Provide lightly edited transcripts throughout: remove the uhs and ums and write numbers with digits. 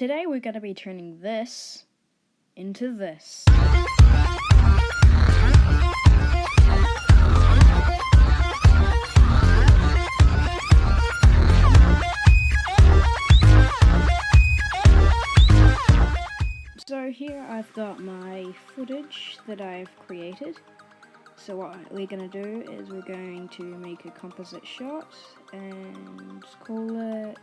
Today we're going to be turning this into this. So here I've got my footage that I've created. So what we're going to do is we're going to make a composite shot and call it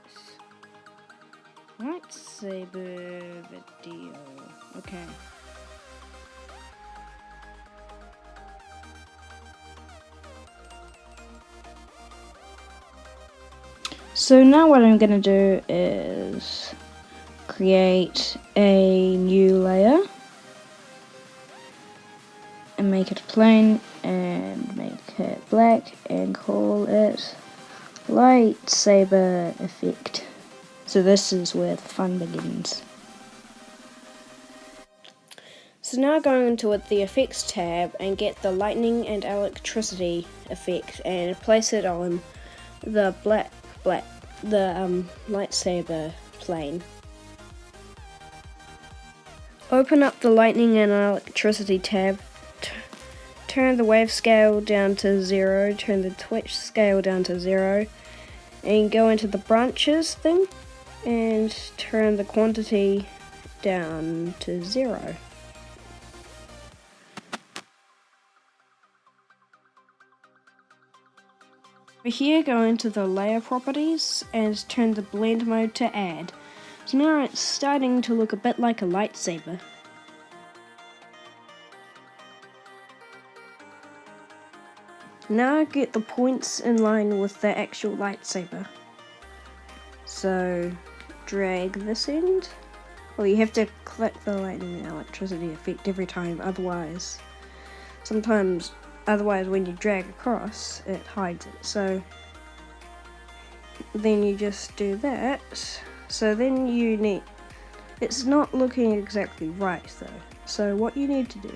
lightsaber video. Okay. So now what I'm going to do is create a new layer and make it plain and make it black and call it lightsaber effect. So this is where the fun begins. So now go into the effects tab and get the lightning and electricity effect and place it on the lightsaber plane. Open up the lightning and electricity tab, turn the wave scale down to 0, turn the twitch scale down to 0, and go into the branches thing and turn the quantity down to 0. Over here, go into the layer properties and turn the blend mode to add. So now it's starting to look a bit like a lightsaber. Now get the points in line with the actual lightsaber. So drag this end. Well, you have to click the lightning and electricity effect every time, otherwise when you drag across, it hides it. So then you just do that. So then it's not looking exactly right though. So what you need to do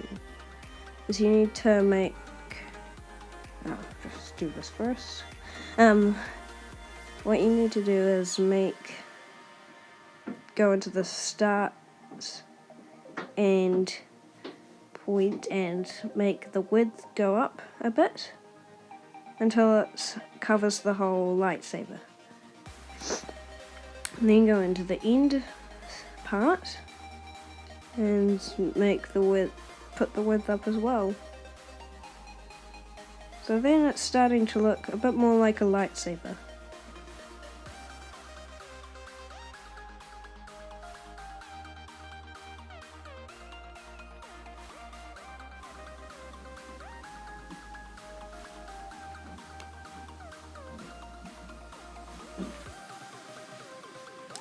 is you need to just do this first. What you need to do is go into the start and point and make the width go up a bit until it covers the whole lightsaber. And then go into the end part and put the width up as well. So then it's starting to look a bit more like a lightsaber.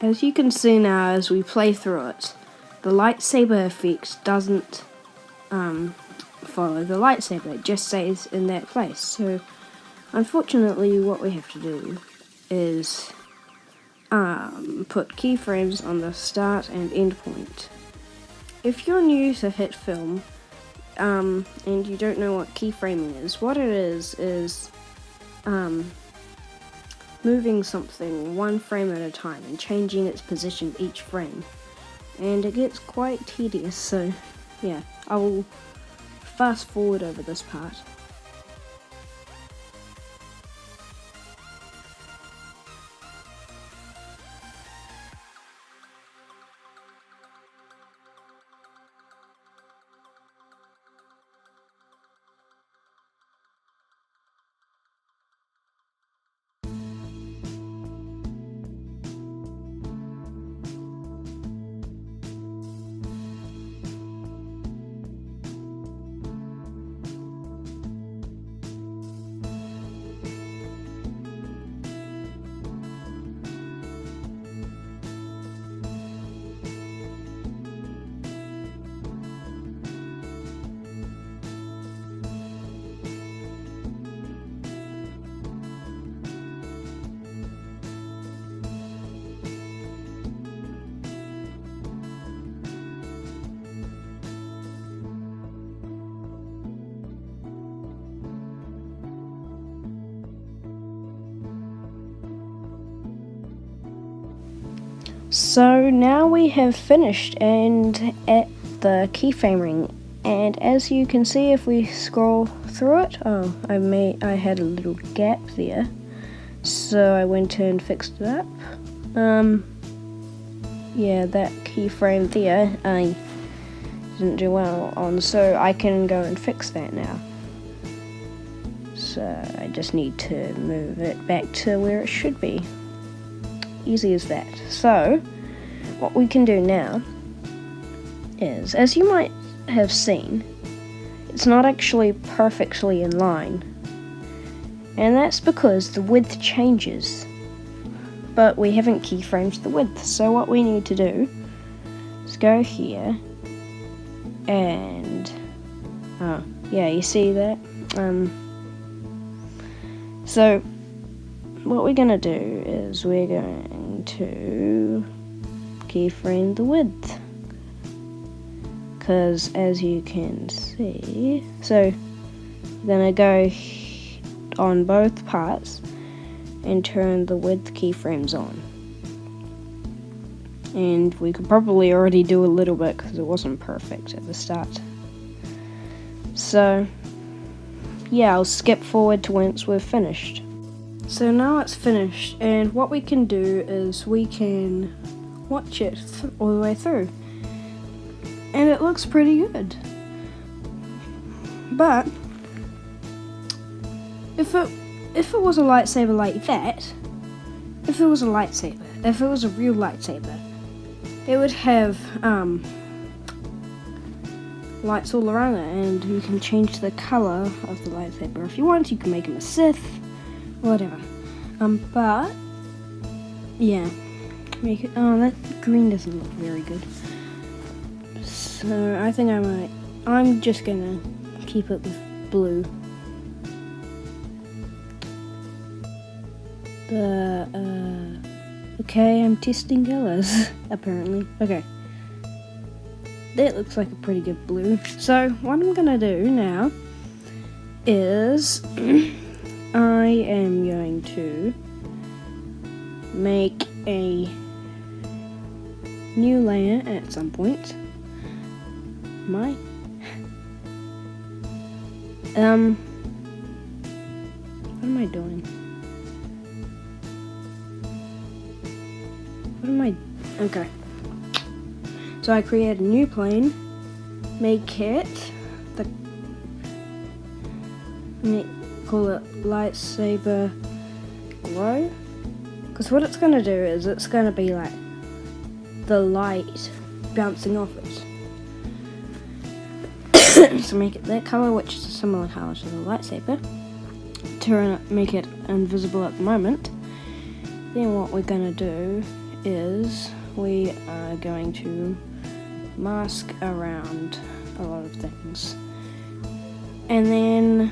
As you can see now as we play through it, the lightsaber effect doesn't follow the lightsaber, it just stays in that place. So unfortunately what we have to do is put keyframes on the start and end point. If you're new to Hitfilm and you don't know what keyframing is, what it is moving something one frame at a time and changing its position each frame. And it gets quite tedious, so yeah, I will fast forward over this part. So now we have finished and at the keyframe ring, and as you can see if we scroll through it, I had a little gap there, so I went and fixed it up. Yeah, that keyframe there I didn't do well on, so I can go and fix that now. So I just need to move it back to where it should be. Easy as that. So what we can do now is, as you might have seen, it's not actually perfectly in line, and that's because the width changes, but we haven't keyframed the width. So what we need to do is go here and yeah, you see that? So what we're gonna do is we're going to keyframe the width, because as you can see, so we're gonna go on both parts and turn the width keyframes on. And we could probably already do a little bit because it wasn't perfect at the start. So yeah, I'll skip forward to once we're finished. So now it's finished, and what we can do is we can watch it all the way through, and it looks pretty good. But if it was a lightsaber like that, if it was a real lightsaber, it would have lights all around it, and you can change the color of the lightsaber. If you want, you can make him a Sith, whatever. But yeah, make it. Oh, that green doesn't look very good. So I think I'm just gonna keep it with blue. Okay, I'm testing colors apparently. Okay. That looks like a pretty good blue. So what I'm gonna do now is I am going to make a new layer at some point. What am I doing? Okay. So I create a new plane, make it call it lightsaber glow, because what it's going to do is it's going to be like the light bouncing off it. So make it that color, which is a similar color to the lightsaber. Make it invisible at the moment. Then what we're going to do is we are going to mask around a lot of things, and then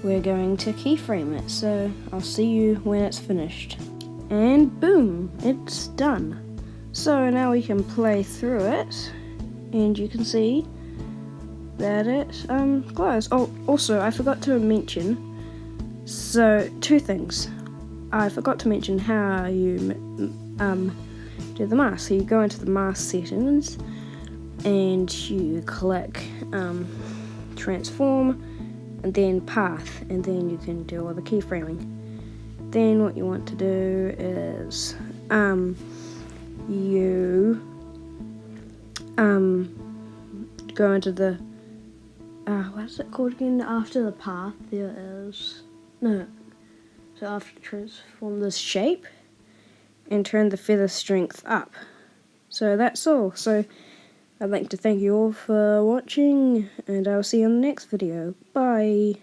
we're going to keyframe it. So I'll see you when it's finished, and boom, it's done. So now we can play through it, and you can see that it glows. Oh, also I forgot to mention, so two things. I forgot to mention how you do the mask. So you go into the mask settings and you click transform and then path, and then you can do all the keyframing. Then what you want to do is you go into the what is it called again? After the path there is so after transform this shape and turn the feather strength up. So that's all. So I'd like to thank you all for watching, and I'll see you in the next video. Bye.